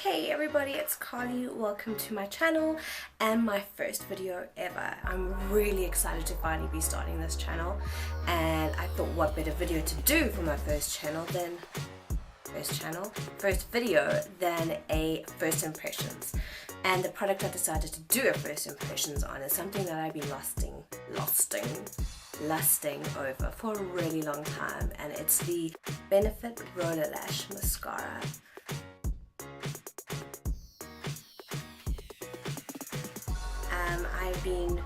Hey everybody, it's Carly. Welcome to my channel and my first video ever. I'm really excited to finally be starting this channel, and I thought what better video to do for my first video than a first impressions. And the product I decided to do a first impressions on is something that I've been lusting over for a really long time, and it's the Benefit Roller Lash Mascara. I've been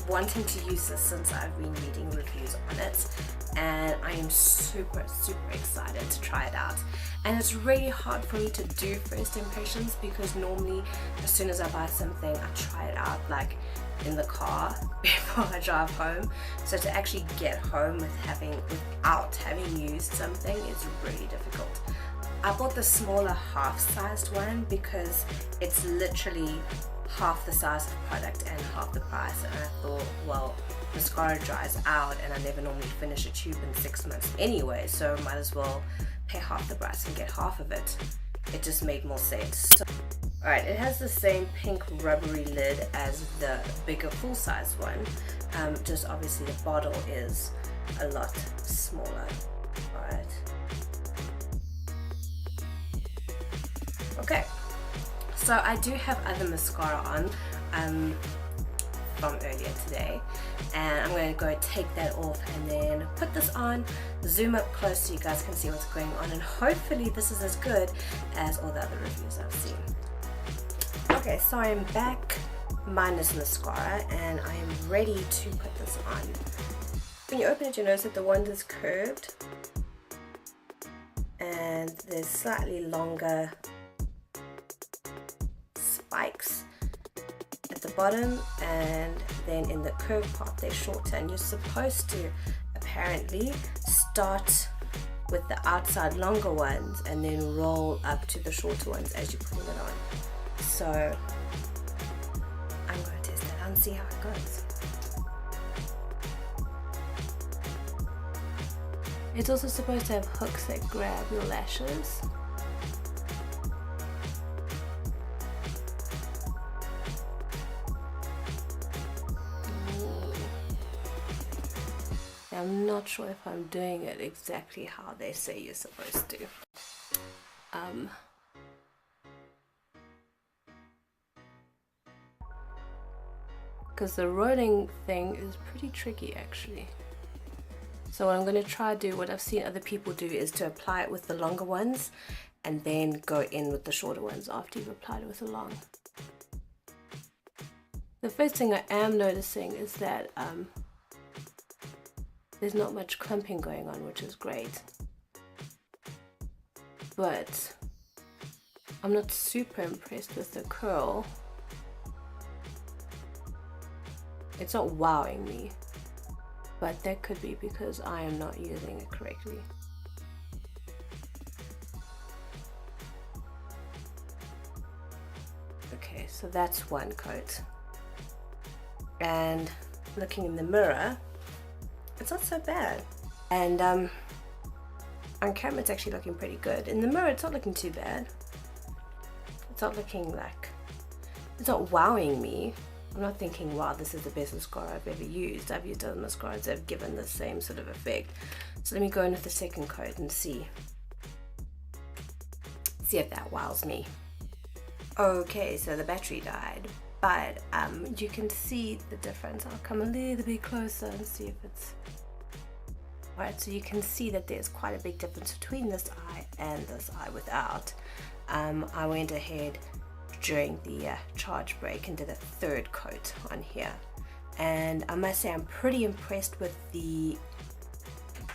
wanting to use this since I've been reading reviews on it, and I am super excited to try it out. And it's really hard for me to do first impressions because normally as soon as I buy something I try it out in the car before I drive home. So to actually get home without having used something is really difficult. I bought the smaller half-sized one because it's literally half the size of the product and half the price, and I thought, well, mascara dries out and I never normally finish a tube in 6 months anyway, so might as well pay half the price and get half of it. It just made more sense. So, alright, it has the same pink rubbery lid as the bigger full-size one, just obviously the bottle is a lot smaller. Alright. Okay. So I do have other mascara on from earlier today, and I'm going to go take that off and then put this on, zoom up close so you guys can see what's going on, and hopefully this is as good as all the other reviews I've seen. Okay, so I'm back minus mascara and I am ready to put this on. When you open it, you notice that the wand is curved and there's slightly longer spikes at the bottom, and then in the curved part they're shorter, and you're supposed to apparently start with the outside longer ones and then roll up to the shorter ones as you put it on. So I'm going to test that and see how it goes. It's also supposed to have hooks that grab your lashes. I'm not sure if I'm doing it exactly how they say you're supposed to. Because the rolling thing is pretty tricky actually. So what I'm going to try to do, what I've seen other people do, is to apply it with the longer ones and then go in with the shorter ones after you've applied it with the long. The first thing I am noticing is that there's not much clumping going on, which is great, but I'm not super impressed with the curl. It's not wowing me, but that could be because I am not using it correctly. Okay, so that's one coat, and looking in the mirror, it's not so bad, and on camera it's actually looking pretty good. In the mirror it's not looking too bad. It's not looking it's not wowing me. I'm not thinking, wow, this is the best mascara I've ever used. I've used other mascaras that have given the same sort of effect. So let me go in with the second coat and see if that wows me. Okay, so the battery died, but you can see the difference. I'll come a little bit closer and see if it's right. So you can see that there's quite a big difference between this eye and this eye without. I went ahead during the charge break and did a third coat on here, and I must say I'm pretty impressed with the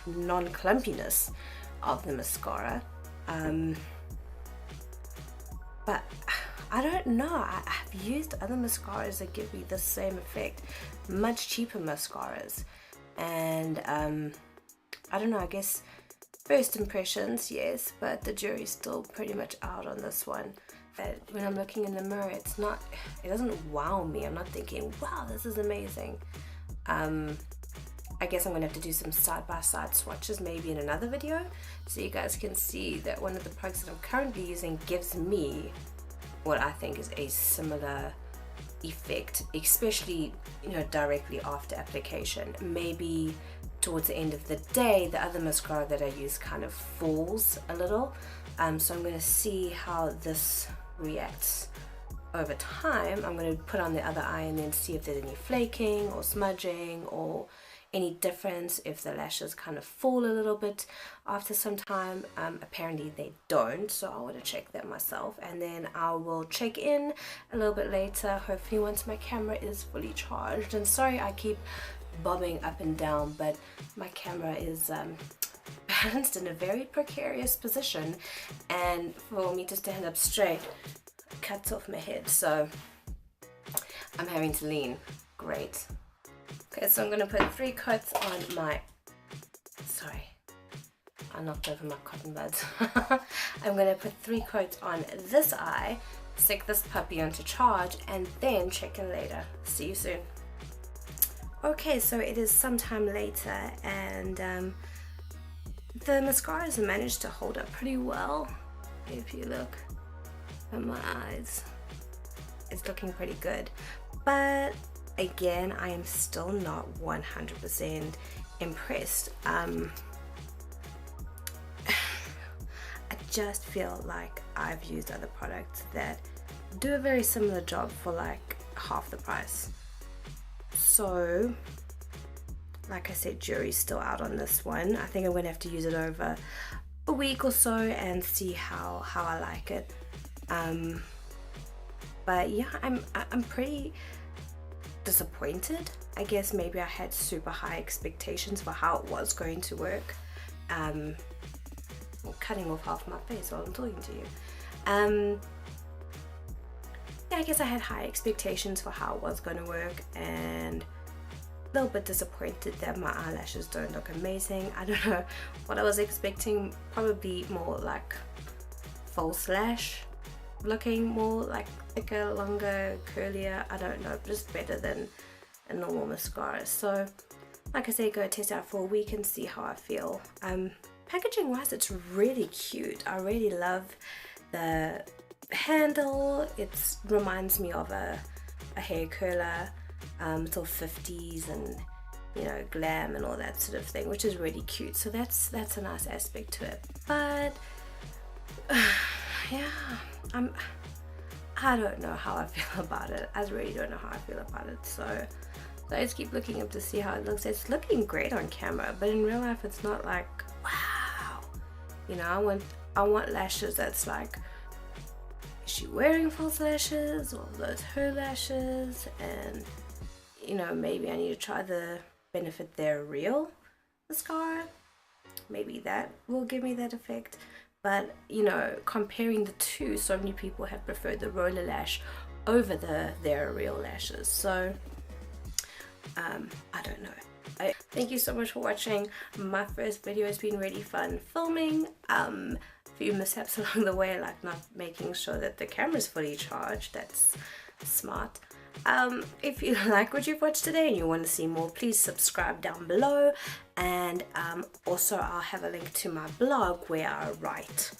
non-clumpiness of the mascara, but I don't know, I've used other mascaras that give me the same effect, much cheaper mascaras, and I don't know, I guess first impressions, yes, but the jury's still pretty much out on this one. But when I'm looking in the mirror, it doesn't wow me. I'm not thinking, wow, this is amazing. I guess I'm gonna have to do some side-by-side swatches maybe in another video, so you guys can see that one of the products that I'm currently using gives me what I think is a similar effect, especially, you know, directly after application. Maybe towards the end of the day, the other mascara that I use kind of falls a little. So I'm going to see how this reacts over time. I'm going to put on the other eye and then see if there's any flaking or smudging or any difference, if the lashes kind of fall a little bit after some time. Apparently they don't, so I want to check that myself, and then I will check in a little bit later, hopefully once my camera is fully charged. And sorry I keep bobbing up and down, but my camera is balanced in a very precarious position, and for me to stand up straight cuts off my head, so I'm having to lean. Great. Okay, so I'm going to put 3 coats on my, sorry, I knocked over my cotton buds. I'm going to put 3 coats on this eye, stick this puppy onto charge, and then check in later. See you soon. Okay, so it is sometime later, and the mascara has managed to hold up pretty well. If you look at my eyes, it's looking pretty good, but again, I am still not 100% impressed. I just feel like I've used other products that do a very similar job for like half the price. So, like I said, jury's still out on this one. I think I'm gonna have to use it over a week or so and see how I like it. But yeah, I'm pretty disappointed. I guess maybe I had super high expectations for how it was going to work. I'm cutting off half my face while I'm talking to you. Yeah, I guess I had high expectations for how it was going to work, and a little bit disappointed that my eyelashes don't look amazing. I don't know what I was expecting, probably more like false lash looking, more like thicker, longer, curlier. I don't know, just better than a normal mascara. So like I say, go test out for a week and see how I feel. Packaging wise, it's really cute. I really love the handle. It reminds me of a hair curler. It's all 50s and, you know, glam and all that sort of thing, which is really cute. So that's a nice aspect to it. But yeah, I don't know how I feel about it. I really don't know how I feel about it. So I just keep looking up to see how it looks. It's looking great on camera, but in real life it's not like wow. You know, I want lashes that's like, is she wearing false lashes or those her lashes? And you know, maybe I need to try the Benefit They're Real mascara. Maybe that will give me that effect. But you know, comparing the two, so many people have preferred the Roller Lash over the They're Real lashes. So I don't know. Thank you so much for watching. My first video has been really fun filming. A few mishaps along the way, like not making sure that the camera's fully charged. That's smart. If you like what you've watched today and you want to see more, please subscribe down below, and also I'll have a link to my blog where I write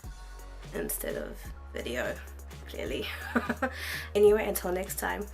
instead of video, clearly. Anyway, until next time.